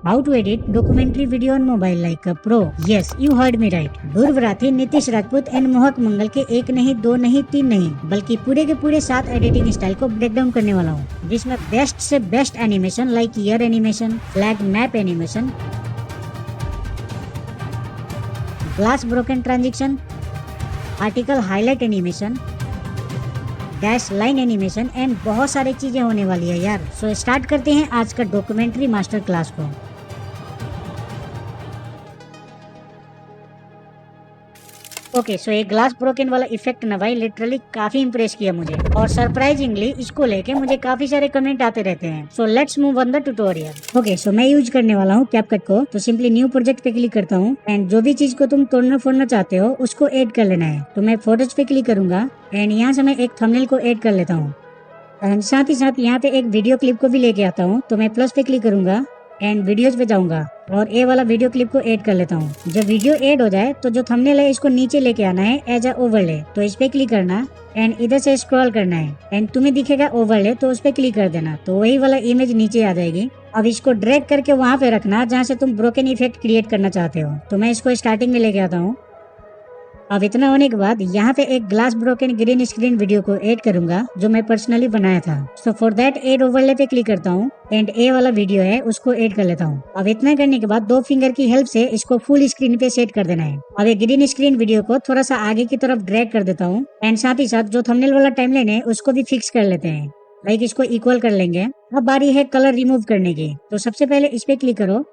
How to edit documentary video on mobile like a pro. Yes, you heard me right. Dhruv Rathee, Nitish Rajput and Mohak Mangal के एक नहीं, दो नहीं, तीन नहीं, बल्कि पूरे के पूरे 7 एडिटिंग स्टाइल को ब्रेक डाउन करने वाला हूँ, जिसमें बेस्ट से best animation like year animation, flag map animation, glass broken transition, article highlight animation, dash line animation and बहुत सारी चीजें होने वाली है यार। सो स्टार्ट करते हैं आज का डॉक्यूमेंट्री मास्टर क्लास को। ओके, सो ये ग्लास ब्रोकन वाला इफेक्ट ना भाई लिटरली काफी इंप्रेस किया मुझे, और सरप्राइजिंगली इसको लेके मुझे काफी सारे कमेंट आते रहते हैं। So let's move on the tutorial. Okay, so मैं यूज करने वाला हूँ कैपकट को। तो सिंपली न्यू प्रोजेक्ट पे क्लिक करता हूँ एंड जो भी चीज को तुम तोड़ना फोड़ना चाहते हो उसको ऐड कर लेना है। तो मैं फोटोज पे क्लिक करूंगा एंड यहाँ से मैं एक थंबनेल को ऐड कर लेता हूँ एंड साथ ही साथ यहाँ पे एक वीडियो क्लिप को भी लेके आता हूँ। तो मैं प्लस पे क्लिक करूंगा एंड वीडियोज पे जाऊंगा और ए वाला वीडियो क्लिप को ऐड कर लेता हूँ। जब वीडियो ऐड हो जाए तो जो थंबनेल है इसको नीचे लेके आना है एज अ ओवरले। तो इस पे क्लिक करना एंड इधर से स्क्रॉल करना है एंड तुम्हें दिखेगा ओवरले, तो उस पे क्लिक कर देना, तो वही वाला इमेज नीचे आ जाएगी। अब इसको ड्रैग करके वहां पे रखना जहाँ से तुम ब्रोकन इफेक्ट क्रिएट करना चाहते हो। तो मैं इसको स्टार्टिंग में लेके आता हूँ। अब इतना होने के बाद यहाँ पे एक glass broken green screen video को ऐड करूंगा जो मैं पर्सनली बनाया था। So for that add overlay पे क्लिक करता हूँ एंड ए वाला वीडियो है उसको ऐड कर लेता हूँ। अब इतना करने के बाद 2 फिंगर की हेल्प से इसको फुल स्क्रीन पे सेट कर देना है। अब ये ग्रीन स्क्रीन वीडियो को थोड़ा सा आगे की तरफ ड्रैग कर देता हूँ एंड साथ ही साथ जो थंबनेल वाला टाइमलाइन है उसको भी फिक्स कर लेते हैं, लाइक इसको इक्वल कर लेंगे। अब बारी है कलर रिमूव करने की। तो सबसे पहले इस पे क्लिक करो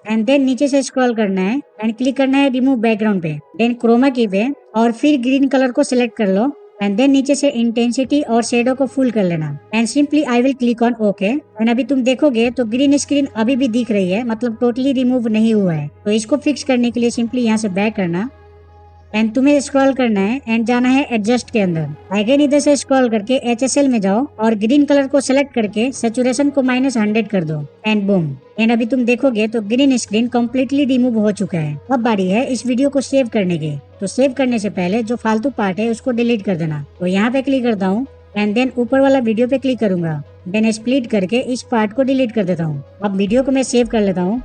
एंड देन नीचे से स्क्रॉल करना है एंड क्लिक करना है रिमूव बैकग्राउंड पे, देन क्रोमा की पे और फिर ग्रीन कलर को सिलेक्ट कर लो एंड देन नीचे से इंटेंसिटी और शेडो को फुल कर लेना and simply I will click on okay. And अभी तुम देखोगे तो ग्रीन स्क्रीन अभी भी दिख रही है, मतलब टोटली रिमूव नहीं हुआ है। तो इसको फिक्स करने के लिए सिंपली यहाँ से बैक करना एंड तुम्हें स्क्रॉल करना है एंड जाना है एडजस्ट के अंदर। अगेन इधर से स्क्रॉल करके HSL में जाओ और ग्रीन कलर को सिलेक्ट करके सैचुरेशन को -100 कर दो एंड बूम। एंड अभी तुम देखोगे तो ग्रीन स्क्रीन कम्प्लीटली रिमूव हो चुका है। अब बारी है इस वीडियो को सेव करने की। तो सेव करने से पहले जो फालतू पार्ट है उसको डिलीट कर देना। तो यहाँ पे क्लिक करता हूँ एंड देन ऊपर वाला वीडियो पे क्लिक करूंगा, देन स्प्लिट करके इस पार्ट को डिलीट कर देता हूँ। अब वीडियो को मैं सेव कर लेता हूँ।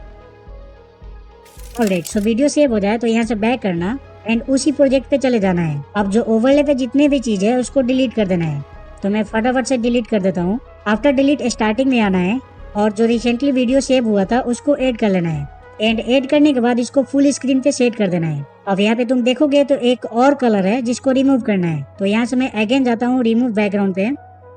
ऑलराइट, सो वीडियो सेव हो जाए तो यहाँ से बैक करना एंड उसी प्रोजेक्ट पे चले जाना है। अब जो ओवरले पे जितने भी चीज है उसको डिलीट कर देना है। तो मैं फटाफट से डिलीट कर देता हूँ। आफ्टर डिलीट स्टार्टिंग में आना है और जो रिसेंटली वीडियो सेव हुआ था उसको ऐड कर लेना है एंड ऐड करने के बाद इसको फुल स्क्रीन पे सेट कर देना है। अब यहाँ पे तुम देखोगे तो एक और कलर है जिसको रिमूव करना है। तो यहाँ से मैं अगेन जाता हूँ रिमूव बैकग्राउंड पे,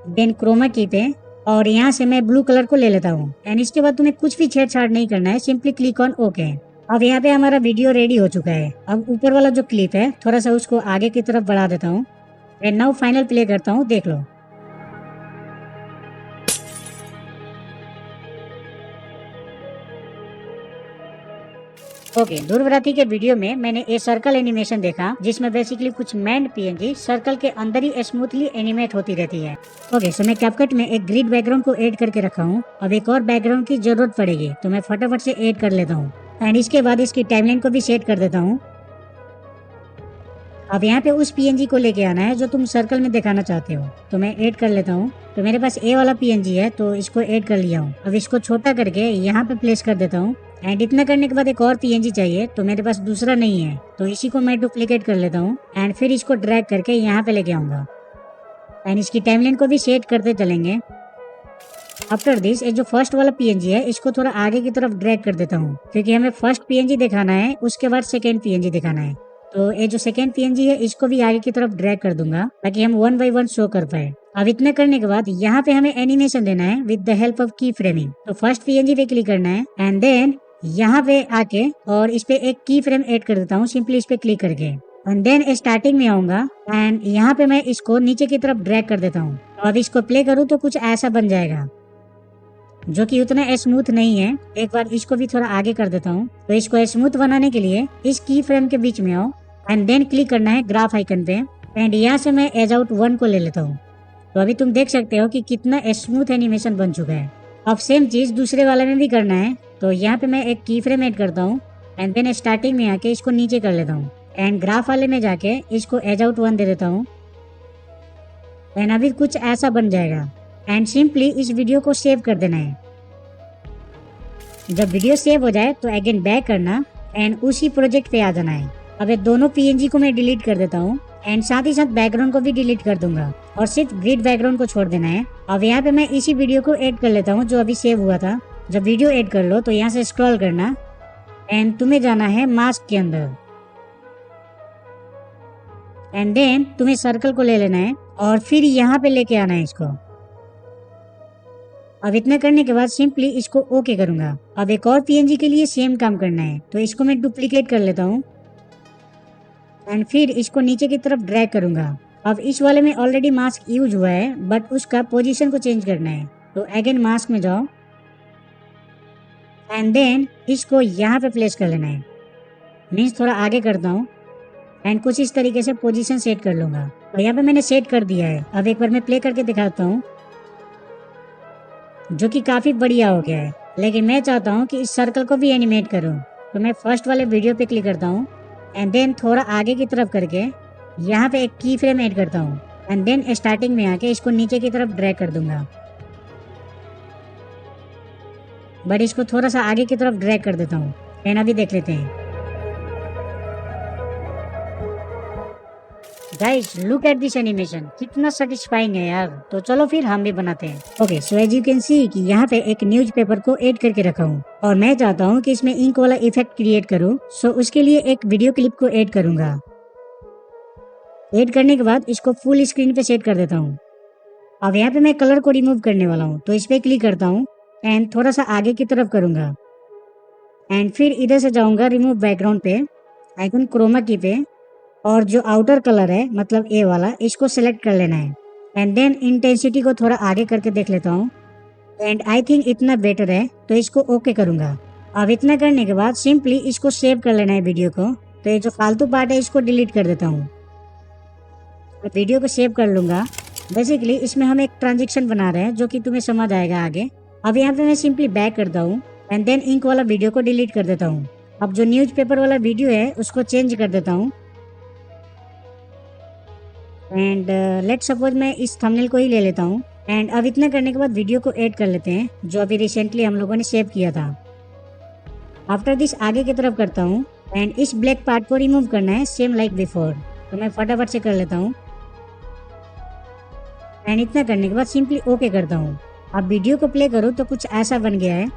देन क्रोमा की पे और यहाँ से मैं ब्लू कलर को ले लेता हूँ एंड इसके बाद तुम्हें कुछ भी छेड़छाड़ नहीं करना है, सिंपली क्लिक ऑन ओके। अब यहाँ पे हमारा वीडियो रेडी हो चुका है। अब ऊपर वाला जो क्लिप है थोड़ा सा उसको आगे की तरफ बढ़ा देता हूँ एंड नाउ फाइनल प्ले करता हूँ, देख लो। ओके, ध्रुव राठी के वीडियो में मैंने ये सर्कल एनिमेशन देखा जिसमें बेसिकली कुछ मैंड PNG सर्कल के अंदर ही स्मूथली एनिमेट होती रहती है। ओके, सो मैं कैपकट में एक ग्रिड बैकग्राउंड को ऐड करके रखा हूँ। अब एक और बैकग्राउंड की जरूरत पड़ेगी तो मैं फटाफट से ऐड कर लेता हूँ एंड इसके बाद इसकी टाइमलाइन को भी सेट कर देता हूँ। अब यहाँ पे उस PNG को लेके आना है जो तुम सर्कल में दिखाना चाहते हो। तो मैं ऐड कर लेता हूँ। तो मेरे पास ए वाला PNG है तो इसको ऐड कर लिया हूँ। अब इसको छोटा करके यहाँ पे प्लेस कर देता हूँ एंड इतना करने के बाद एक और PNG चाहिए, तो मेरे पास दूसरा नहीं है तो इसी को मैं डुप्लीकेट कर लेता हूँ एंड फिर इसको ड्रैग करके यहाँ पे लेके आऊंगा एंड इसकी टाइमलाइन को भी सेट करते चलेंगे। आफ्टर दिस ये जो फर्स्ट वाला PNG है इसको थोड़ा आगे की तरफ ड्रैग कर देता हूँ क्योंकि हमें फर्स्ट PNG दिखाना है, उसके बाद सेकेंड PNG दिखाना है। तो ये जो सेकेंड PNG है इसको भी आगे की तरफ ड्रैग कर दूंगा ताकि हम 1 बाय 1 शो कर पाए। अब इतना करने के बाद यहाँ पे हमें एनिमेशन देना है विद द हेल्प ऑफ की फ्रेमिंग। तो फर्स्ट PNG पे क्लिक करना है एंड देन यहाँ पे आके और इस पे एक की फ्रेम ऐड कर देता हूँ, सिंपली इस पे क्लिक करके एंड देन स्टार्टिंग में आऊंगा एंड यहाँ पे मैं इसको नीचे की तरफ ड्रैग कर देता हूँ। अब इसको प्ले करूँ तो कुछ ऐसा बन जाएगा जो कि उतना स्मूथ नहीं है। एक बार इसको भी थोड़ा आगे कर देता हूँ। तो इसको स्मूथ बनाने के लिए इस की फ्रेम के बीच में आओ एंड देन क्लिक करना है ग्राफ आइकन पे एंड यहाँ से मैं एज आउट 1 को ले लेता हूँ। तो अभी तुम देख सकते हो कि कितना स्मूथ एनिमेशन बन चुका है। अब सेम चीज दूसरे वाले में भी करना है। तो यहाँ पे मैं एक की फ्रेम ऐड करता हूँ एंड देन स्टार्टिंग में आके इसको नीचे कर लेता हूँ एंड ग्राफ वाले में जाके इसको एज आउट 1 दे देता हूँ एंड अभी कुछ ऐसा बन जाएगा एंड सिंपली इस वीडियो को सेव कर देना है। जब वीडियो सेव हो जाए तो अगेन बैक करना एंड उसी प्रोजेक्ट पे आ जाना है। अब ये दोनों पीएनजी को मैं डिलीट कर देता हूँ एंड साथ ही साथ बैकग्राउंड को भी डिलीट कर दूंगा और सिर्फ ग्रिड बैकग्राउंड को छोड़ देना है। अब यहाँ पे मैं इसी वीडियो को ऐड कर लेता हूँ जो अभी सेव हुआ था। जब वीडियो ऐड कर लो तो यहाँ से स्क्रॉल करना एंड तुम्हें जाना है मास्क के अंदर एंड देन तुम्हें सर्कल को ले लेना है और फिर यहाँ पे लेके आना है इसको। अब इतना करने के बाद सिंपली इसको ओके करूंगा। अब एक और पीएनजी के लिए सेम काम करना है तो इसको मैं डुप्लीकेट कर लेता हूँ एंड फिर इसको नीचे की तरफ ड्रैग करूंगा। अब इस वाले में ऑलरेडी मास्क यूज हुआ है बट उसका पोजीशन को चेंज करना है तो अगेन मास्क में जाओ एंड देन इसको यहाँ पे प्लेस कर लेना है। मीन्स थोड़ा आगे करता हूँ एंड कुछ इस तरीके से पोजीशन सेट कर लूंगा। तो यहाँ पे मैंने सेट कर दिया है। अब एक बार मैं प्ले करके दिखाता हूँ जो कि काफी बढ़िया हो गया है। लेकिन मैं चाहता हूँ कि इस सर्कल को भी एनिमेट करूँ तो मैं फर्स्ट वाले वीडियो पे क्लिक करता हूँ एंड देन थोड़ा आगे की तरफ करके यहाँ पे एक की फ्रेम ऐड करता हूँ एंड देन स्टार्टिंग में आके इसको नीचे की तरफ ड्रैग कर दूंगा बट इसको थोड़ा सा आगे की तरफ ड्रैग कर देता हूँ एंड अभी देख लेते हैं। Guys look at this animation, कितना सेटिस्फाइंग है यार। तो चलो फिर हम भी बनाते हैं। Okay so as you can see कि यहाँ पे एक न्यूज़पेपर को ऐड करके रखा हूँ और मैं चाहता हूँ कि इसमें इंक वाला इफेक्ट क्रिएट करूँ। सो उसके लिए एक वीडियो क्लिप को ऐड करूंगा। ऐड करने के बाद इसको फुल स्क्रीन पे सेट कर देता हूँ। अब यहाँ पे मैं कलर को रिमूव करने वाला हूँ तो इस पे क्लिक करता हूँ एंड थोड़ा सा आगे की तरफ करूंगा एंड फिर इधर से जाऊंगा रिमूव बैकग्राउंड पे, आइकन क्रोमा की पे और जो आउटर कलर है मतलब ए वाला इसको सिलेक्ट कर लेना है एंड देन इंटेंसिटी को थोड़ा आगे करके देख लेता हूँ एंड आई थिंक इतना बेटर है तो इसको ओके करूंगा। अब इतना करने के बाद सिंपली इसको सेव कर लेना है वीडियो को। तो ये जो फालतू पार्ट है इसको डिलीट कर देता हूँ। वीडियो को सेव कर लूंगा। बेसिकली इसमें हम एक ट्रांजेक्शन बना रहे हैं जो कि तुम्हें समझ आएगा आगे। अब यहाँ पे मैं सिंपली बैक करता हूँ एंड देन इंक वाला वीडियो को डिलीट कर देता हूँ। अब जो न्यूज़पेपर वाला वीडियो है उसको चेंज कर देता हूँ एंड लेट सपोज मैं इस थंबनेल को ही ले लेता हूँ एंड अब इतना करने के बाद वीडियो को ऐड कर लेते हैं जो अभी रिसेंटली हम लोगों ने सेव किया था। आफ्टर दिस आगे की तरफ करता हूँ एंड इस ब्लैक पार्ट को रिमूव करना है सेम लाइक बिफोर। तो मैं फटाफट से कर लेता हूँ एंड इतना करने के बाद सिंपली ओके करता हूँ। अब वीडियो को प्ले करो तो कुछ ऐसा बन गया है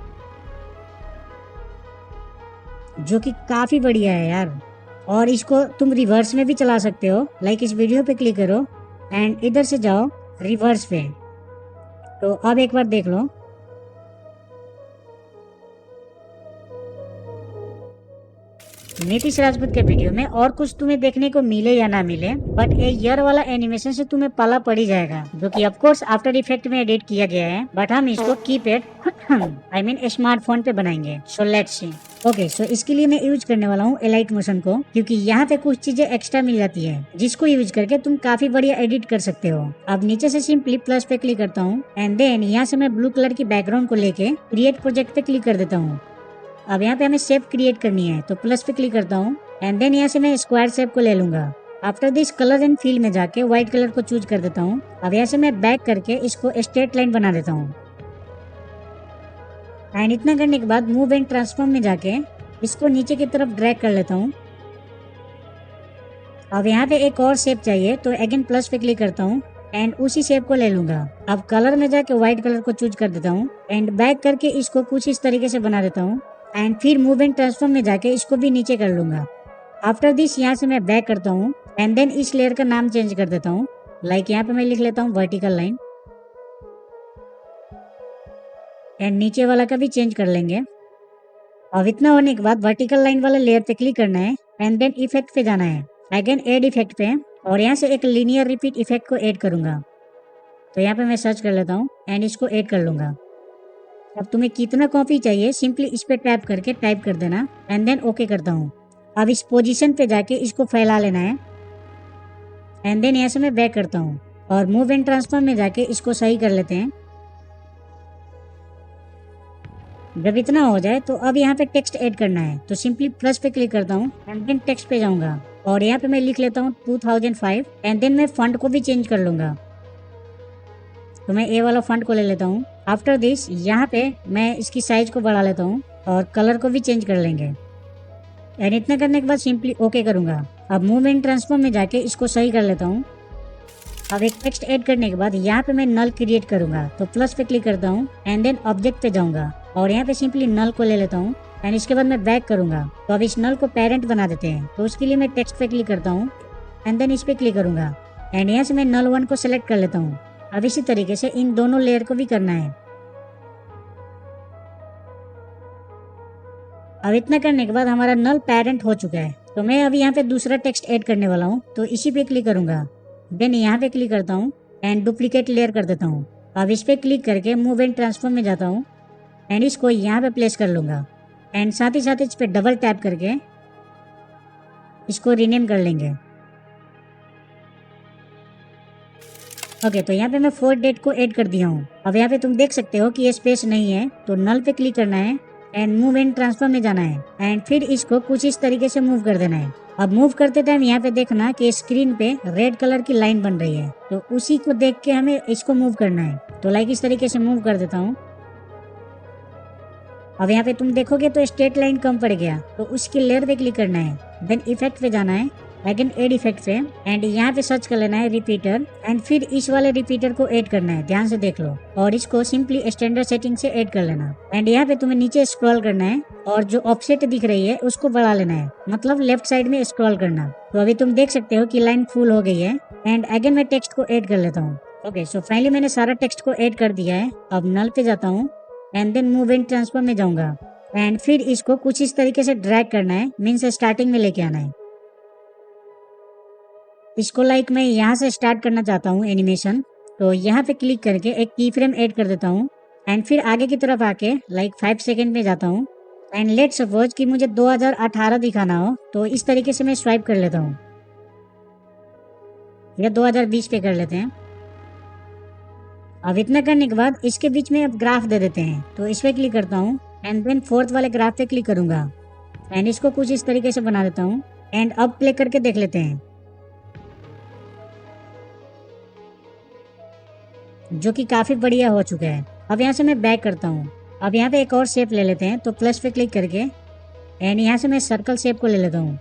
जो कि काफी बढ़िया है यार। और इसको तुम रिवर्स में भी चला सकते हो। लाइक इस वीडियो पे क्लिक करो एंड इधर से जाओ रिवर्स पे। तो अब एक बार देख लो। नीतीश राजपूत के वीडियो में और कुछ तुम्हें देखने को मिले या ना मिले बट ये ईयर वाला एनिमेशन से तुम्हें पाला पड़ ही जाएगा जो कि ऑफ कोर्स आफ्टर इफेक्ट में एडिट किया गया है बट हम इसको कीपैड आई मीन स्मार्टफोन पे बनाएंगे। So let's see. Okay so इसके लिए मैं यूज करने वाला हूँ एलाइट मोशन को क्योंकि यहाँ पे कुछ चीजें एक्स्ट्रा मिल जाती है जिसको यूज करके तुम काफी बढ़िया एडिट कर सकते हो। अब नीचे से सिंपली प्लस पे क्लिक करता हूँ एंड देन यहाँ से मैं ब्लू कलर की बैकग्राउंड को लेके क्रिएट प्रोजेक्ट पे क्लिक कर देता हूँ। अब यहाँ पे हमें शेप क्रिएट करनी है तो प्लस पे क्लिक करता हूँ एंड देन यहाँ से मैं स्क्वायर शेप को ले लूंगा। After this colour and feel में जाके व्हाइट कलर को चूज कर देता हूँ। अब यहाँ से मैं बैक करके इसको स्ट्रेट लाइन बना देता हूँ एंड इतना करने के बाद मूव एंड ट्रांसफॉर्म में जाके इसको नीचे की तरफ ड्रैग कर लेता हूँ। अब यहाँ पे एक और शेप चाहिए तो अगेन प्लस पे क्लिक करता हूँ एंड उसी शेप को ले लूंगा। अब कलर में जाके व्हाइट कलर को चूज कर देता हूँ एंड बैक करके इसको कुछ इस तरीके से बना देता हूँ एंड फिर मूव एंड ट्रांसफॉर्म में जाके इसको भी नीचे कर लूंगा। आफ्टर दिस यहाँ से मैं बैक करता हूँ एंड देन इस लेयर का नाम चेंज कर देता हूँ। लाइक यहाँ पे मैं लिख लेता हूँ वर्टिकल लाइन एंड नीचे वाला का भी चेंज कर लेंगे। अब इतना होने के बाद वर्टिकल लाइन वाला लेयर पे क्लिक करना है एंड देन इफेक्ट पे जाना है अगेन एड इफेक्ट पे और यहाँ से एक लीनियर रिपीट इफेक्ट को ऐड करूंगा। तो यहाँ पे मैं सर्च कर लेता हूँ एंड इसको ऐड कर लूंगा। अब तुम्हें कितना कॉपी चाहिए सिंपली इस पे टैप करके टाइप कर देना एंड देन ओके करता हूँ। अब इस पोजीशन पे जाके इसको फैला लेना है एंड देन यहाँ से मैं बैक करता हूँ और मूव एंड ट्रांसफॉर्म में जाके इसको सही कर लेते हैं। जब इतना हो जाए तो अब यहाँ पे टेक्स्ट ऐड करना है तो सिंपली प्लस पे क्लिक करता हूँ एंड देन टेक्स्ट पे जाऊंगा और यहाँ पे मैं लिख लेता हूँ 2005 एंड देन मैं फॉन्ट को भी चेंज कर लूंगा। तो मैं ए वाला फॉन्ट को ले लेता हूँ। आफ्टर दिस यहाँ पे मैं इसकी साइज को बढ़ा लेता हूँ और कलर को भी चेंज कर लेंगे। एंड इतना करने के बाद सिंपली ओके करूँगा। अब मूव एंड ट्रांसफॉर्म में जाके इसको सही कर लेता हूँ। अब एक टेक्स्ट ऐड करने के बाद यहाँ पे मैं नल क्रिएट करूँगा, तो प्लस पे क्लिक करता हूँ एंड देन ऑब्जेक्ट पे जाऊँगा और यहाँ पे सिंपली नल को ले लेता हूँ एंड इसके बाद मैं बैक करूँगा। तो अब इस नल को पेरेंट बना देते हैं, तो उसके लिए मैं टेक्स्ट पे क्लिक करता हूँ एंड देन इस पे क्लिक करूँगा एंड यहाँ से मैं नल 1 को सिलेक्ट कर लेता हूँ। अब इसी तरीके से इन दोनों लेयर को भी करना है। अब इतना करने के बाद हमारा नल पेरेंट हो चुका है। तो मैं अभी यहाँ पे दूसरा टेक्स्ट ऐड करने वाला हूँ, तो इसी पे क्लिक करूँगा, देन यहाँ पे क्लिक करता हूँ एंड डुप्लीकेट लेयर कर देता हूँ। अब इस पे क्लिक करके मूव एंड ट्रांसफॉर्म में जाता हूँ एंड इसको यहाँ पे प्लेस कर लूँगा एंड साथ ही साथ इस पे डबल टैप करके इसको रीनेम कर लेंगे। ओके, तो यहाँ पे मैं 4 डेट को ऐड कर दिया हूँ। अब यहाँ पे तुम देख सकते हो कि ये स्पेस नहीं है, तो नल पे क्लिक करना है एंड मूव एंड ट्रांसफॉर्म में जाना है एंड फिर इसको कुछ इस तरीके से मूव कर देना है। अब मूव करते टाइम यहाँ पे देखना कि स्क्रीन पे रेड कलर की लाइन बन रही है, तो उसी को देख के हमें इसको मूव करना है। तो लाइक इस तरीके से मूव कर देता हूँ। अब यहाँ पे तुम देखोगे तो स्ट्रेट लाइन कम पड़ गया, तो उसकी लेयर पे क्लिक करना है, देन इफेक्ट पे जाना है, अगेन एड इफेक्ट पे एंड यहाँ पे सर्च कर लेना है रिपीटर एंड फिर इस वाले रिपीटर को ऐड करना है। ध्यान से देख लो और इसको सिंपली स्टैंडर्ड सेटिंग से ऐड कर लेना एंड यहाँ पे तुम्हें नीचे स्क्रॉल करना है और जो ऑफसेट दिख रही है उसको बढ़ा लेना है, मतलब लेफ्ट साइड में स्क्रॉल करना। तो अभी तुम देख सकते हो कि लाइन फुल हो गई है एंड अगेन मैं टेक्स्ट को ऐड कर लेता हूँ। ओके, सो फाइनली मैंने सारा टेक्स्ट को ऐड कर दिया है। अब नल पे जाता हूँ and then move and transform में जाऊंगा एंड फिर इसको कुछ इस तरीके से ड्रैग करना है, मीन्स स्टार्टिंग में लेके आना है। इसको लाइक मैं यहाँ से स्टार्ट करना चाहता हूँ एनिमेशन, तो यहाँ पे क्लिक करके एक की फ्रेम ऐड कर देता हूँ एंड फिर आगे की तरफ आके लाइक 5 सेकेंड में जाता हूँ एंड लेट सपोज कि मुझे 2018 दिखाना हो, तो इस तरीके से मैं स्वाइप कर लेता हूँ या 2020 पे कर लेते हैं। अब इतना करने के बाद इसके बीच में अब ग्राफ दे देते हैं, तो इस पे क्लिक करता हूँ एंड देन 4th वाले ग्राफ पे क्लिक करूंगा एंड इसको कुछ इस तरीके से बना देता हूँ एंड अब प्ले करके देख लेते हैं, जो कि काफी बढ़िया हो चुका है। अब यहाँ से मैं बैक करता हूँ। अब यहाँ पे एक और शेप ले लेते हैं, तो प्लस पे क्लिक करके एंड यहाँ से मैं सर्कल शेप को ले लेता हूँ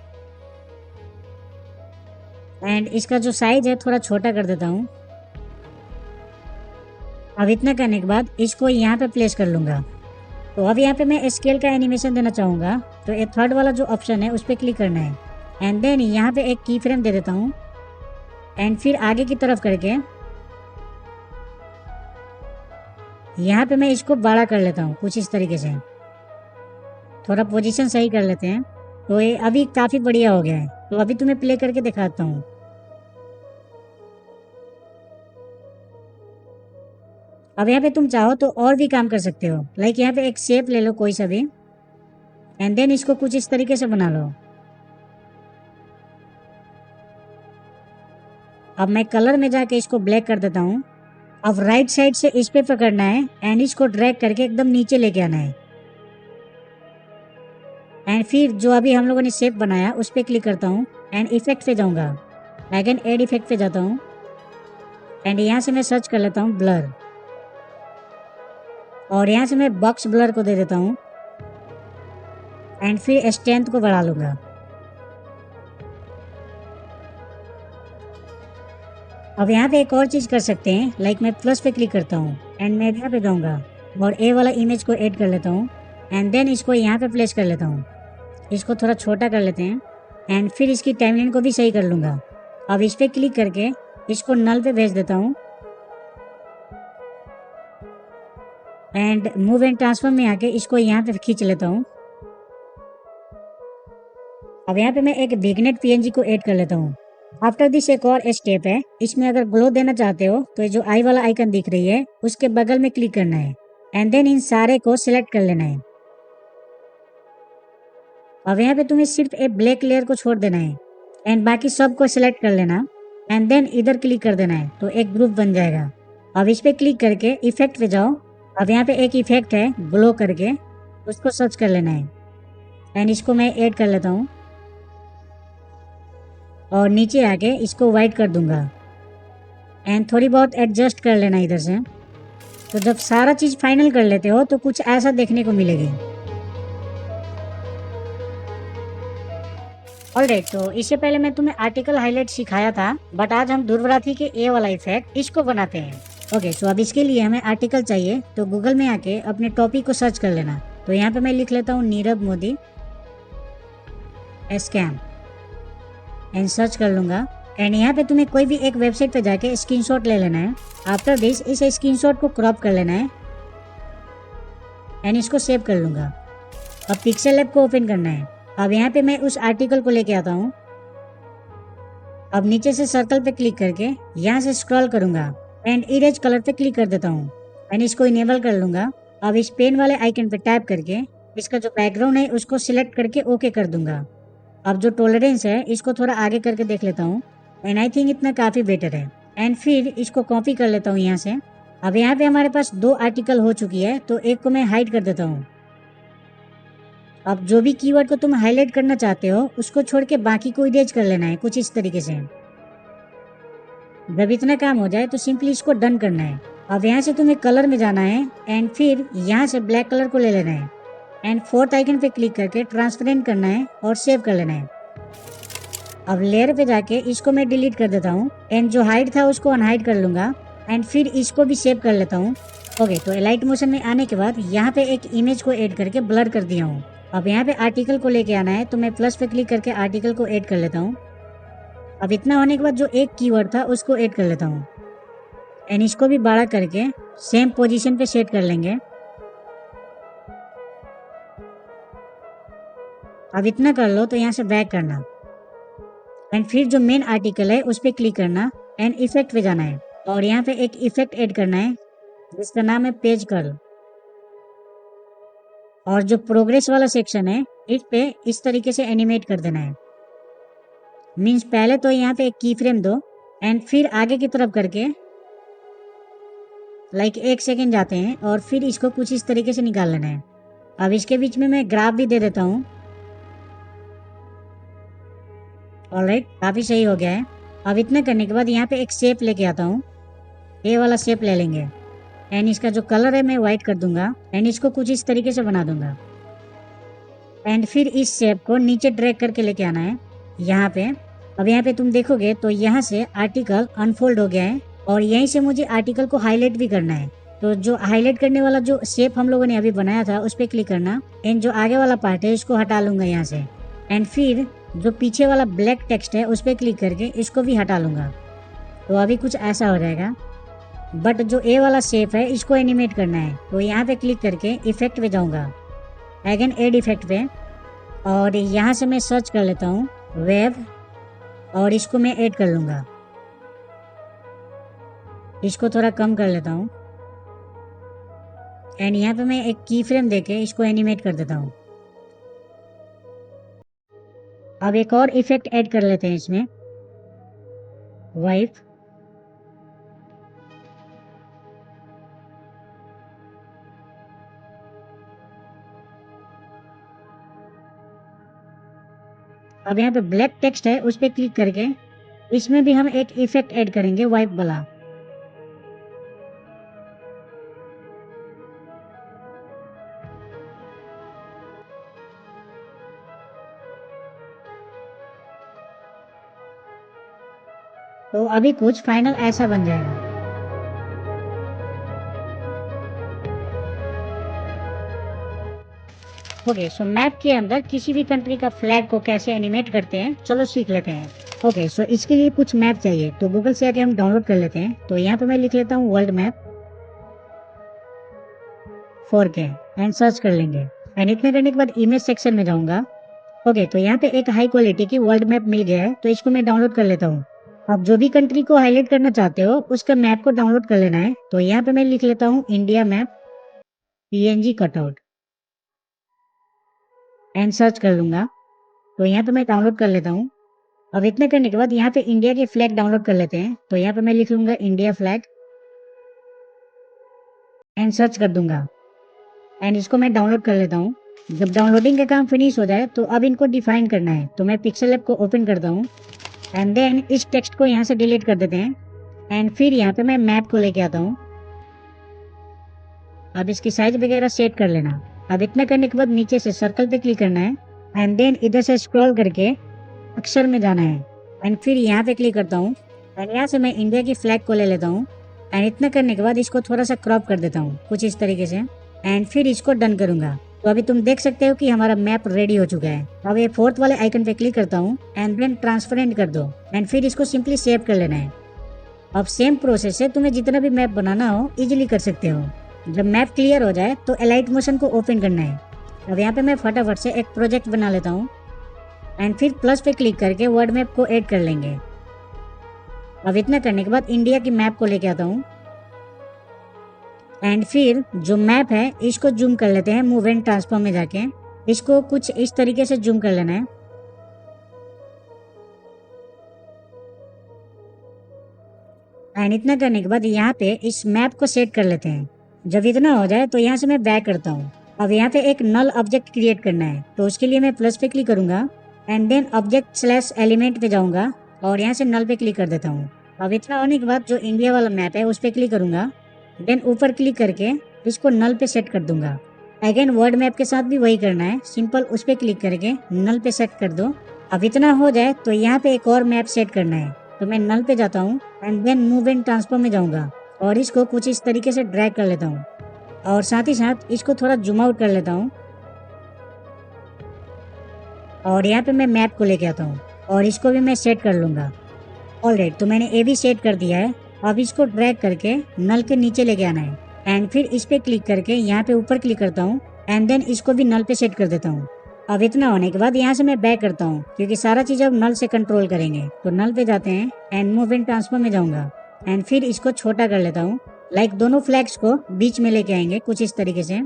एंड इसका जो साइज है थोड़ा छोटा कर देता हूँ। अब इतना करने के बाद इसको यहाँ पे प्लेस कर लूंगा। तो अब यहाँ पे मैं स्केल का एनिमेशन देना चाहूँगा, तो ये 3rd वाला जो ऑप्शन है उस पर क्लिक करना है एंड देन यहाँ पे एक की फ्रेम दे देता हूँ एंड फिर आगे की तरफ करके यहाँ पे मैं इसको बड़ा कर लेता हूँ कुछ इस तरीके से। थोड़ा पोजीशन सही कर लेते हैं, तो ये अभी काफी बढ़िया हो गया है। तो अभी तुम्हें प्ले करके दिखाता हूँ। अब यहाँ पे तुम चाहो तो और भी काम कर सकते हो, लाइक यहाँ पे एक शेप ले लो कोई सा भी एंड देन इसको कुछ इस तरीके से बना लो। अब मैं कलर में जाके इसको ब्लैक कर देता हूँ। अब राइट साइड से इस पे पकड़ना है एंड इसको ड्रैग करके एकदम नीचे लेके आना है एंड फिर जो अभी हम लोगों ने शेप बनाया उस पे क्लिक करता हूँ एंड इफेक्ट पे जाऊंगा, अगेन एड इफेक्ट पे जाता हूँ एंड यहाँ से मैं सर्च कर लेता हूँ ब्लर और यहाँ से मैं बॉक्स ब्लर को दे देता हूँ एंड फिर स्ट्रेंथ को बढ़ा लूंगा। अब यहाँ पे एक और चीज कर सकते हैं, लाइक मैं प्लस पे क्लिक करता हूँ एंड मैं यहाँ पे जाऊंगा और ए वाला इमेज को ऐड कर लेता हूँ एंड देन इसको यहाँ पे प्लेस कर लेता हूँ। इसको थोड़ा छोटा कर लेते हैं एंड फिर इसकी टाइमलाइन को भी सही कर लूंगा। अब इस पे क्लिक करके इसको नल पे भेज देता हूँ एंड मूव एंड ट्रांसफॉर्म में आके इसको यहाँ पे खींच लेता हूँ। अब यहाँ पे मैं एक विग्नेट पीएनजी को ऐड कर लेता हूँ। आफ्टर दिस एक और स्टेप है, इसमें अगर ग्लो देना चाहते हो तो जो आई वाला आइकन दिख रही है उसके बगल में क्लिक करना है एंड देन इन सारे को सिलेक्ट कर लेना है। अब यहाँ पे तुम्हें सिर्फ एक ब्लैक लेयर को छोड़ देना है एंड बाकी सब को सिलेक्ट कर लेना एंड देन इधर क्लिक कर देना है, तो एक ग्रुप बन जाएगा। अब इस पे क्लिक करके इफेक्ट पे जाओ। अब यहाँ पे एक इफेक्ट है ग्लो करके, उसको सर्च कर लेना है एंड इसको मैं ऐड कर लेता हूँ और नीचे आके इसको वाइट कर दूंगा एंड थोड़ी बहुत एडजस्ट कर लेना इधर से। तो जब सारा चीज़ फाइनल कर लेते हो तो कुछ ऐसा देखने को मिलेगी। ऑलराइट, तो इससे पहले मैं तुम्हें आर्टिकल हाईलाइट सिखाया था, बट आज हम ध्रुवरात्रि के ए वाला इफेक्ट इसको बनाते हैं। ओके, सो अब इसके लिए हमें आर्टिकल चाहिए, तो गूगल में आके अपने टॉपिक को सर्च कर लेना। तो यहाँ पे मैं लिख लेता हूँ Nirav Modi scam and search कर लूंगा। एंड यहाँ पे तुम्हें कोई भी एक वेबसाइट पे जाके स्क्रीनशॉट ले लेना है। आफ्टर दिस इस स्क्रीनशॉट को क्रॉप कर लेना है एंड इसको सेव कर लूंगा। अब पिक्सेल लैब को ओपन करना है। अब यहाँ पे मैं उस आर्टिकल को लेके आता हूँ। अब नीचे से सर्कल पे क्लिक करके यहाँ से स्क्रॉल करूंगा एंड इरेज कलर पे क्लिक कर देता हूँ एंड इसको इनेबल कर लूंगा। अब इस पेन वाले आइकन पे टैप करके इसका जो बैकग्राउंड है उसको सिलेक्ट करके ओके कर दूंगा। अब जो टॉलरेंस है इसको थोड़ा आगे करके देख लेता हूँ एंड आई थिंक इतना काफी बेटर है। एंड फिर इसको कॉपी कर लेता हूँ यहाँ से। अब यहाँ पे हमारे पास 2 आर्टिकल हो चुकी है, तो एक को मैं हाइड कर देता हूँ। अब जो भी कीवर्ड को तुम हाईलाइट करना चाहते हो उसको छोड़ के बाकी को इरेज कर लेना है कुछ इस तरीके से। जब इतना काम हो जाए तो सिंपली इसको डन करना है। अब यहाँ से तुम्हें कलर में जाना है एंड फिर यहाँ से ब्लैक कलर को ले लेना है एंड 4th आइकन पे क्लिक करके ट्रांसपेरेंट करना है और सेव कर लेना है। अब लेयर पे जाके इसको मैं डिलीट कर देता हूँ एंड जो हाइड था उसको अनहाइड कर लूंगा एंड फिर इसको भी सेव कर लेता हूँ। ओके, तो लाइट मोशन में आने के बाद यहाँ पे एक इमेज को ऐड करके ब्लर कर दिया हूँ। अब यहाँ पे आर्टिकल को लेके आना है, तो मैं प्लस पे क्लिक करके आर्टिकल को ऐड कर लेता हूँ। अब इतना होने के बाद जो एक कीवर्ड था उसको ऐड कर लेता हूँ एंड इसको भी बड़ा करके सेम पोजीशन पे सेट कर लेंगे। अब इतना कर लो तो यहाँ से बैक करना एंड फिर जो मेन आर्टिकल है उस पर क्लिक करना एंड इफेक्ट पे जाना है और यहाँ पे एक इफेक्ट ऐड करना है जिसका नाम है पेज कर्ल। और जो प्रोग्रेस वाला सेक्शन है इस पे इस तरीके से एनिमेट कर देना है। मीन्स पहले तो यहाँ पे एक की फ्रेम दो एंड फिर आगे की तरफ करके लाइक 1 सेकेंड जाते हैं और फिर इसको कुछ इस तरीके से निकाल लेना है। अब इसके बीच में मैं ग्राफ भी दे देता हूँ। ऑलराइट, काफी सही हो गया है। अब इतना करने के बाद यहाँ पे एक शेप लेके आता हूँ, ये वाला शेप ले लेंगे एंड इसका जो कलर है मैं व्हाइट कर दूंगा एंड इसको कुछ इस तरीके से बना दूंगा एंड फिर इस शेप को नीचे ड्रैग करके लेके आना है यहाँ पे। अब यहाँ पे तुम देखोगे तो यहाँ से आर्टिकल अनफोल्ड हो गया है और यहीं से मुझे आर्टिकल को हाईलाइट भी करना है। तो जो हाईलाइट करने वाला जो शेप हम लोगों ने अभी बनाया था उस पर क्लिक करना एंड जो आगे वाला पार्ट है इसको हटा लूंगा यहाँ से एंड फिर जो पीछे वाला ब्लैक टेक्स्ट है उस पर क्लिक करके इसको भी हटा लूंगा। तो अभी कुछ ऐसा हो जाएगा। बट जो ए वाला शेप है इसको एनिमेट करना है, तो यहाँ पे क्लिक करके इफेक्ट पे जाऊंगा, अगेन एड इफेक्ट पे, और यहाँ से मैं सर्च कर लेता हूँ वेब और इसको मैं ऐड कर लूंगा। इसको थोड़ा कम कर लेता हूँ एंड यहाँ पे मैं एक की फ्रेम देके इसको एनिमेट कर देता हूँ। अब एक और इफेक्ट ऐड कर लेते हैं इसमें, वाइप। अब यहाँ पे ब्लैक टेक्स्ट है उस पर क्लिक करके इसमें भी हम एक इफेक्ट ऐड करेंगे वाइप वाला। तो अभी कुछ फाइनल ऐसा बन जाएगा। ओके, सो मैप के अंदर किसी भी कंट्री का फ्लैग को कैसे एनिमेट करते हैं चलो सीख लेते हैं। ओके, सो इसके लिए कुछ मैप चाहिए, तो गूगल से आके हम डाउनलोड कर लेते हैं। तो यहाँ पे मैं लिख लेता हूँ world map 4K and search कर लेंगे एंड इतने करने के बाद इमेज सेक्शन में जाऊंगा। ओके, तो यहाँ पे एक हाई क्वालिटी की वर्ल्ड मैप मिल गया है, तो इसको मैं डाउनलोड कर लेता हूँ। अब जो भी कंट्री को हाईलाइट करना चाहते हो उसका मैप को डाउनलोड कर लेना है। तो यहाँ पे मैं लिख लेता हूँ India map PNG cutout and search कर लूंगा। तो यहाँ पे मैं डाउनलोड कर लेता हूँ। अब इतना करने के बाद यहाँ पे इंडिया के फ्लैग डाउनलोड कर लेते हैं। तो यहाँ पे मैं लिख लूंगा इंडिया फ्लैग एंड सर्च कर दूंगा एंड इसको मैं डाउनलोड कर लेता हूँ। जब डाउनलोडिंग का काम फिनिश हो जाए तो अब इनको डिफाइन करना है। तो मैं पिक्सेल ऐप को ओपन करता हूँ एंड देन इस टेक्स्ट को यहाँ से डिलीट कर देते हैं एंड फिर यहाँ पे मैं मैप को लेके आता हूँ। अब इसकी साइज वगैरह सेट कर लेना। अब इतना करने के बाद नीचे से सर्कल पे क्लिक करना है एंड देन इधर से स्क्रॉल करके अक्षर में जाना है एंड फिर यहाँ पे क्लिक करता हूँ एंड यहाँ से मैं इंडिया की फ्लैग को ले लेता हूँ एंड इतना करने के बाद इसको थोड़ा सा क्रॉप कर देता हूँ कुछ इस तरीके से एंड फिर इसको डन करूंगा। तो अभी तुम देख सकते हो कि हमारा मैप रेडी हो चुका है। अब ये फोर्थ वाले आइकन पे क्लिक करता हूँ एंड देन ट्रांसपेरेंट कर दो एंड फिर इसको सिंपली सेव कर लेना है। अब सेम प्रोसेस से तुम्हें जितना भी मैप बनाना हो इजीली कर सकते हो। जब मैप क्लियर हो जाए तो एलाइट मोशन को ओपन करना है। अब यहाँ पे मैं फटाफट से एक प्रोजेक्ट बना लेता हूँ एंड फिर प्लस पे क्लिक करके वर्ड मैप को ऐड कर लेंगे। अब इतना करने के बाद इंडिया की मैप को लेके आता हूँ एंड फिर जो मैप है इसको जूम कर लेते हैं मूव एंड ट्रांसफॉर्म में जाके। इसको कुछ इस तरीके से जूम कर लेना है एंड इतना करने के बाद यहाँ पे इस मैप को सेट कर लेते हैं। जब इतना हो जाए तो यहाँ से मैं बैक करता हूँ। अब यहाँ पे एक नल ऑब्जेक्ट क्रिएट करना है तो उसके लिए मैं प्लस पे क्लिक करूंगा and then object slash element पे जाऊंगा और यहाँ से नल पे क्लिक कर देता हूँ। अब इतना होने के बाद जो इंडिया वाला मैप है उस पर क्लिक करूंगा देन ऊपर क्लिक करके इसको नल पे सेट कर दूंगा। अगेन वर्ड मैप के साथ भी वही करना है, सिंपल उस पर क्लिक करके नल पे सेट कर दो। अब इतना हो जाए तो यहाँ पे एक और मैप सेट करना है तो मैं नल पे जाता हूँ and then move and transform में जाऊंगा और इसको कुछ इस तरीके से ड्रैग कर लेता हूँ और साथ ही साथ इसको थोड़ा जूम आउट कर लेता हूँ और यहाँ पे मैं मैप को लेके आता हूँ और इसको भी मैं सेट कर लूंगा। ऑलराइट, तो मैंने ये भी सेट कर दिया है। अब इसको ड्रैग करके नल के नीचे लेके आना है एंड फिर इस पे क्लिक करके यहाँ पे ऊपर क्लिक करता हूँ एंड देन इसको भी नल पे सेट कर देता हूँ। अब इतना होने के बाद यहाँ से मैं बैक करता हूँ क्योंकि सारा चीज अब नल से कंट्रोल करेंगे। तो नल पे जाते हैं एंड मूव एंड ट्रांसफॉर्म में जाऊंगा एंड फिर इसको छोटा कर लेता हूँ। लाइक दोनों फ्लैग्स को बीच में लेके आएंगे कुछ इस तरीके से।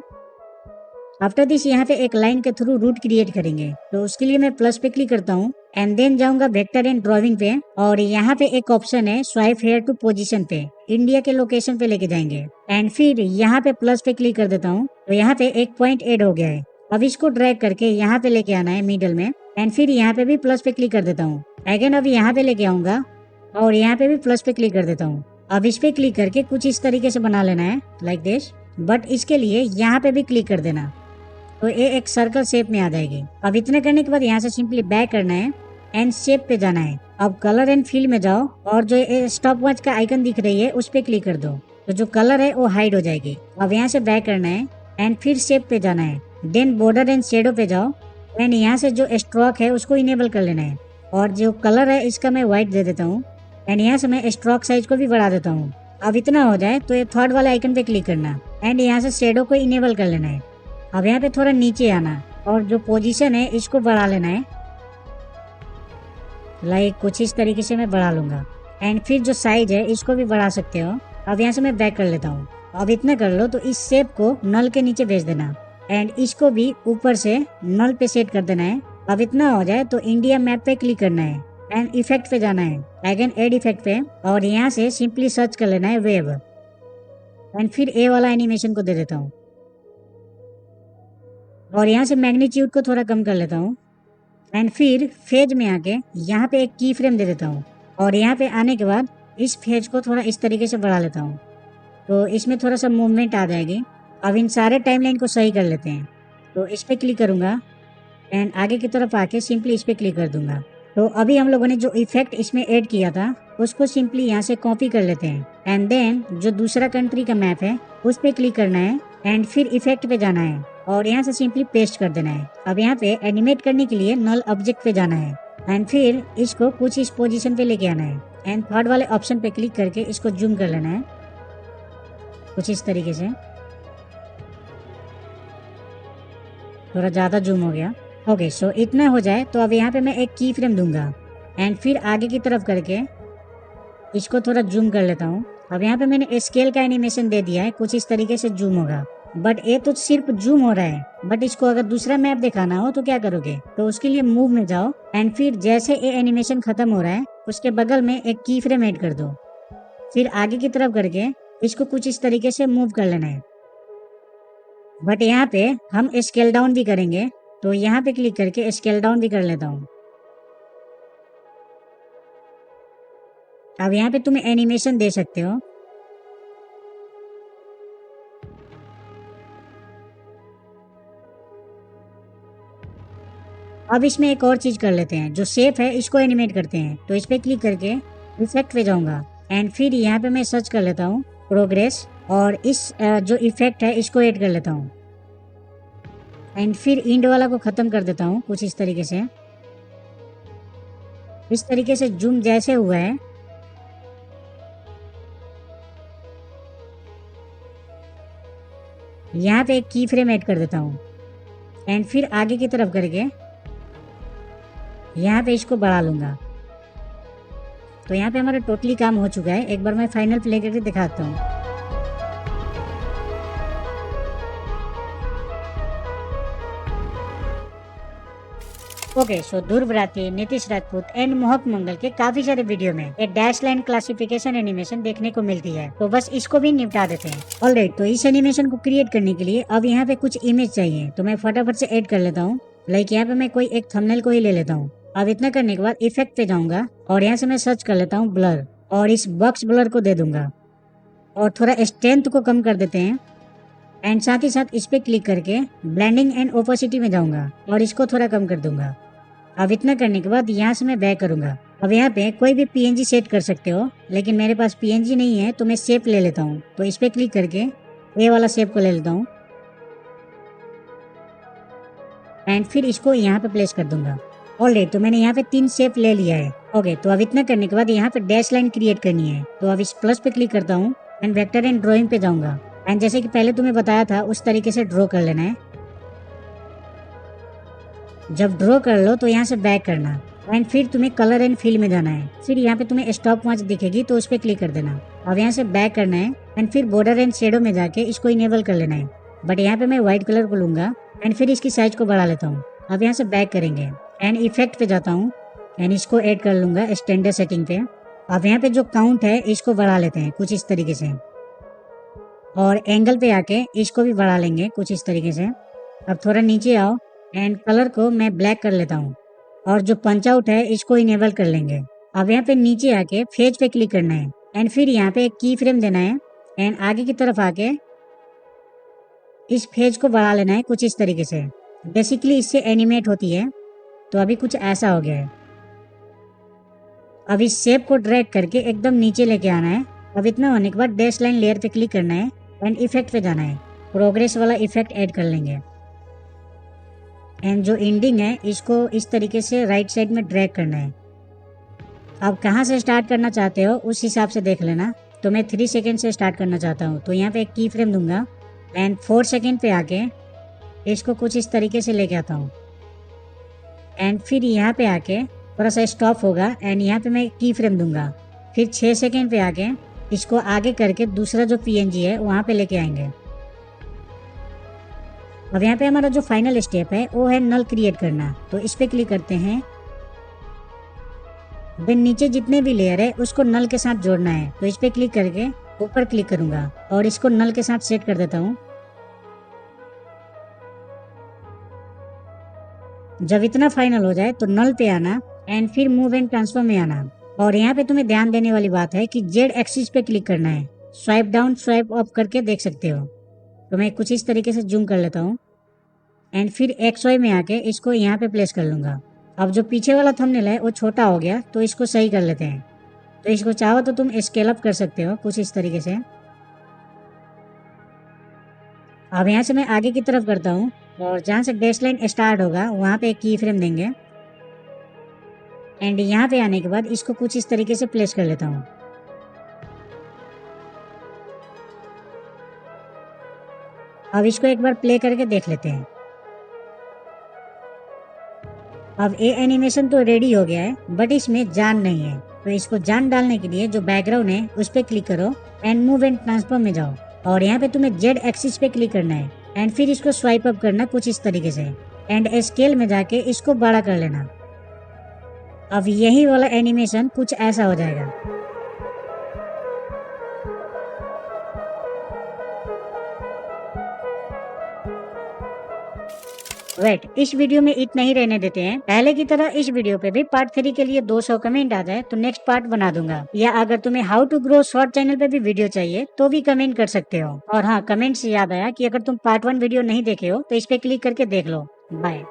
आफ्टर दिस यहाँ पे एक लाइन के थ्रू रूट क्रिएट करेंगे तो उसके लिए मैं प्लस पे क्लिक करता हूँ एंड देन जाऊंगा वेक्टर एंड ड्राइंग पे और यहाँ पे एक ऑप्शन है स्वाइप हेयर टू पोजीशन पे, इंडिया के लोकेशन पे लेके जाएंगे एंड फिर यहाँ पे प्लस पे क्लिक कर देता हूँ तो यहाँ पे एक पॉइंट ऐड हो गया है। अब इसको ड्रैग करके यहाँ पे लेके आना है मिडल में एंड फिर यहाँ पे भी प्लस पे क्लिक कर देता हूँ। अगेन अब यहाँ पे लेके आऊंगा और यहाँ पे भी प्लस पे क्लिक कर देता हूँ। अब इस पे क्लिक करके कुछ इस तरीके से बना लेना है लाइक दिस, बट इसके लिए यहाँ पे भी क्लिक कर देना तो ये एक सर्कल शेप में आ जाएगी। अब इतना करने के बाद यहाँ से सिंपली बैक करना है एंड शेप पे जाना है। अब कलर एंड फील में जाओ और जो स्टॉप वॉच का आइकन दिख रही है उस पे क्लिक कर दो तो जो कलर है वो हाइड हो जाएगी। अब यहाँ से बैक करना है एंड फिर शेप पे जाना है देन बॉर्डर एंड शेडो पे जाओ एंड यहाँ से जो स्ट्रोक है उसको इनेबल कर लेना है और जो कलर है इसका मैं व्हाइट दे देता हूँ एंड यहाँ से मैं स्ट्रोक साइज को भी बढ़ा देता हूँ। अब इतना हो जाए तो ये थर्ड वाले आइकन पे क्लिक करना एंड यहाँ से शेडो को इनेबल कर लेना है। अब यहाँ पे थोड़ा नीचे आना और जो पोजीशन है इसको बढ़ा लेना है, लाइक कुछ इस तरीके से मैं बढ़ा लूंगा एंड फिर जो साइज है इसको भी बढ़ा सकते हो। अब यहाँ से मैं बैक कर लेता हूँ। अब इतना कर लो तो इस शेप को नल के नीचे भेज देना एंड इसको भी ऊपर से नल पे सेट कर देना है। अब इतना हो जाए तो इंडिया मैप पे क्लिक करना है एंड इफेक्ट पे जाना है अगेन एड इफेक्ट पे और यहाँ से सिंपली सर्च कर लेना है वेव एंड फिर ए वाला एनिमेशन को दे देता हूँ और यहाँ से मैग्नीट्यूड को थोड़ा कम कर लेता हूँ एंड फिर फेज में आके यहाँ पे एक की फ्रेम दे देता हूँ और यहाँ पे आने के बाद इस फेज को थोड़ा इस तरीके से बढ़ा लेता हूँ तो इसमें थोड़ा सा मूवमेंट आ जाएगी। अब इन सारे टाइमलाइन को सही कर लेते हैं तो इस पे क्लिक करूंगा एंड आगे की तरफ आके सिंपली इस पे क्लिक कर दूंगा। तो अभी हम लोगों ने जो इफेक्ट इसमें ऐड किया था उसको सिंपली यहाँ से कॉपी कर लेते हैं एंड देन जो दूसरा कंट्री का मैप है उस पे क्लिक करना है एंड फिर इफेक्ट पे जाना है और यहाँ से सिंपली पेस्ट कर देना है। अब यहाँ पे एनिमेट करने के लिए नल ऑब्जेक्ट पे जाना है एंड फिर इसको कुछ इस पोजीशन पे लेके आना है एंड थर्ड वाले ऑप्शन पे क्लिक करके इसको जूम कर लेना है कुछ इस तरीके से। थोड़ा ज्यादा जूम हो गया। ओके, सो इतना हो जाए तो अब यहाँ पे मैं एक की फ्रेम दूंगा एंड फिर आगे की तरफ करके इसको थोड़ा जूम कर लेता हूँ। अब यहाँ पे मैंने स्केल का एनिमेशन दे दिया है, कुछ इस तरीके से जूम होगा, बट ये तो सिर्फ जूम हो रहा है। बट इसको अगर दूसरा मैप दिखाना हो तो क्या करोगे, तो उसके लिए मूव में जाओ एंड फिर जैसे ये एनिमेशन खत्म हो रहा है उसके बगल में एक की फ्रेम ऐड कर दो, फिर आगे की तरफ करके इसको कुछ इस तरीके से मूव कर लेना है। बट यहाँ पे हम स्केल डाउन भी करेंगे तो यहाँ पे क्लिक करके स्केल डाउन भी कर लेता हूँ। अब यहाँ पे तुम एनिमेशन दे सकते हो। अब इसमें एक और चीज कर लेते हैं, जो शेप है इसको एनिमेट करते हैं। तो इस पे क्लिक करके इफेक्ट पे जाऊंगा एंड फिर यहाँ पे मैं सर्च कर लेता हूँ प्रोग्रेस, और इस जो इफेक्ट है इसको ऐड कर लेता हूँ एंड फिर इंड वाला को खत्म कर देता हूँ कुछ इस तरीके से। इस तरीके से जूम जैसे हुआ है यहाँ पे एक की फ्रेम ऐड कर देता हूँ एंड फिर आगे की तरफ करके यहाँ पे इसको बढ़ा लूंगा। तो यहाँ पे हमारा टोटली काम हो चुका है। एक बार मैं फाइनल प्ले करके दिखाता हूँ। Okay so Dhruv Rathee, Nitish Rajput and Mohak Mangal के काफी सारे वीडियो में एक डैश लाइन क्लासिफिकेशन एनिमेशन देखने को मिलती है, तो बस इसको भी निपटा देते हैं। ऑलराइट, तो इस एनिमेशन को क्रिएट करने के लिए अब यहाँ पे कुछ इमेज चाहिए, तो मैं फटाफट से ऐड कर लेता हूँ। लाइक यहाँ पे मैं कोई एक थंबनेल को ही ले लेता हूँ। अब इतना करने के बाद इफेक्ट पे जाऊंगा और यहाँ से मैं सर्च कर लेता हूँ ब्लर, और इस बॉक्स ब्लर को दे दूंगा और थोड़ा स्ट्रेंथ को कम कर देते हैं एंड साथ ही साथ इस पे क्लिक करके ब्लेंडिंग एंड ओपेसिटी में जाऊंगा और इसको थोड़ा कम कर दूंगा। अब इतना करने के बाद यहाँ से मैं बैक करूंगा। अब यहाँ पे कोई भी पीएनजी सेट कर सकते हो, लेकिन मेरे पास पीएनजी नहीं है तो मैं शेप ले लेता हूँ। तो इस पे क्लिक करके ये वाला शेप को ले लेता हूँ एंड फिर इसको यहाँ पे प्लेस कर दूंगा। ऑलराइट, तो मैंने यहाँ पे 3 शेप ले लिया है। ओके, तो अब इतना करने के बाद यहाँ पे डैश लाइन क्रिएट करनी है। तो अब इस प्लस पे क्लिक करता हूँ एंड वेक्टर एंड ड्रॉइंग पे जाऊंगा एंड जैसे कि पहले तुम्हें बताया था उस तरीके से ड्रॉ कर लेना है। जब ड्रॉ कर लो तो यहाँ से बैक करना एंड फिर तुम्हें कलर एंड फिल में जाना है। फिर यहाँ पे तुम्हें स्टॉप वॉच दिखेगी तो उस पर क्लिक कर देना। अब यहाँ से बैक करना है एंड फिर बॉर्डर एंड शेडो में जाके इसको इनेबल कर लेना है। बट यहाँ पे मैं व्हाइट कलर को लूंगा एंड फिर इसकी साइज को बढ़ा लेता हूँ। अब यहाँ से बैक करेंगे एंड इफेक्ट पे जाता हूँ एंड इसको ऐड कर लूंगा स्टैंडर्ड सेटिंग पे। अब यहाँ पे जो काउंट है इसको बढ़ा लेते हैं कुछ इस तरीके से, और एंगल पे आके इसको भी बढ़ा लेंगे कुछ इस तरीके से। अब थोड़ा नीचे आओ एंड कलर को मैं ब्लैक कर लेता हूँ और जो पंच आउट है इसको इनेबल कर लेंगे। अब यहाँ पे नीचे आके फेज पे क्लिक करना है एंड फिर यहाँ पे एक की फ्रेम देना है एंड आगे की तरफ आके इस फेज को बढ़ा लेना है कुछ इस तरीके से। बेसिकली इससे एनिमेट होती है। तो अभी कुछ ऐसा हो गया है। अब इस शेप को ड्रैग करके एकदम नीचे लेके आना है। अब इतना होने के बाद डैश लाइन लेयर पे क्लिक करना है एंड इफेक्ट पे जाना है। प्रोग्रेस वाला इफेक्ट ऐड कर लेंगे एंड जो एंडिंग है इसको इस तरीके से राइट साइड में ड्रैग करना है। अब कहाँ से स्टार्ट करना चाहते हो उस हिसाब से देख लेना। तो मैं 3 सेकेंड से स्टार्ट करना चाहता हूँ, तो यहाँ पे एक की फ्रेम दूंगा एंड 4 सेकेंड पे आके इसको कुछ इस तरीके से लेके आता हूँ एंड फिर यहाँ पे आके थोड़ा सा स्टॉप होगा एंड यहाँ पे मैं की फ्रेम दूंगा। फिर 6 सेकेंड पे आके इसको आगे करके दूसरा जो पीएनजी है वहाँ पे लेके आएंगे। अब यहाँ पे हमारा जो फाइनल स्टेप है वो है नल क्रिएट करना। तो इस पे क्लिक करते हैं, देन नीचे जितने भी लेयर है उसको नल के साथ जोड़ना है। तो इस पे क्लिक करके ऊपर क्लिक करूंगा और इसको नल के साथ सेट कर देता हूँ। जब इतना फाइनल हो जाए तो नल पे आना एंड फिर मूव एंड ट्रांसफॉर्म में आना। और यहाँ पे तुम्हें ध्यान देने वाली बात है कि जेड एक्सिस पे क्लिक करना है। स्वाइप डाउन स्वाइप अप करके देख सकते हो। तो मैं कुछ इस तरीके से जूम कर लेता हूँ एंड फिर एक्स वाई में आके इसको यहाँ पे प्लेस कर लूंगा। अब जो पीछे वाला थंबनेल है वो छोटा हो गया तो इसको सही कर लेते हैं। तो इसको चाहो तो तुम स्केल अप कर सकते हो कुछ इस तरीके से। अब यहाँ से मैं आगे की तरफ करता हूँ और जहाँ से डैश लाइन स्टार्ट होगा वहाँ पे एक की फ्रेम देंगे एंड यहाँ पे आने के बाद इसको कुछ इस तरीके से प्लेस कर लेता हूँ। अब इसको एक बार प्ले करके देख लेते हैं। अब ये एनिमेशन तो रेडी हो गया है बट इसमें जान नहीं है। तो इसको जान डालने के लिए जो बैकग्राउंड है उस पर क्लिक करो एंड मूव एंड ट्रांसफॉर्म में जाओ और यहाँ पे तुम्हें जेड एक्सिस पे क्लिक करना है एंड फिर इसको स्वाइप अप करना कुछ इस तरीके से एंड स्केल में जाके इसको बड़ा कर लेना। अब यही वाला एनिमेशन कुछ ऐसा हो जाएगा। वेट, इस वीडियो में इतना ही रहने देते हैं। पहले की तरह इस वीडियो पे भी पार्ट 3 के लिए 200 कमेंट आ जाए तो नेक्स्ट पार्ट बना दूंगा। या अगर तुम्हें how to grow short channel पे भी वीडियो चाहिए तो भी कमेंट कर सकते हो। और हाँ, कमेंट से याद आया कि अगर तुम पार्ट 1 वीडियो नहीं देखे हो तो इस पे क्लिक करके देख लो। बाय।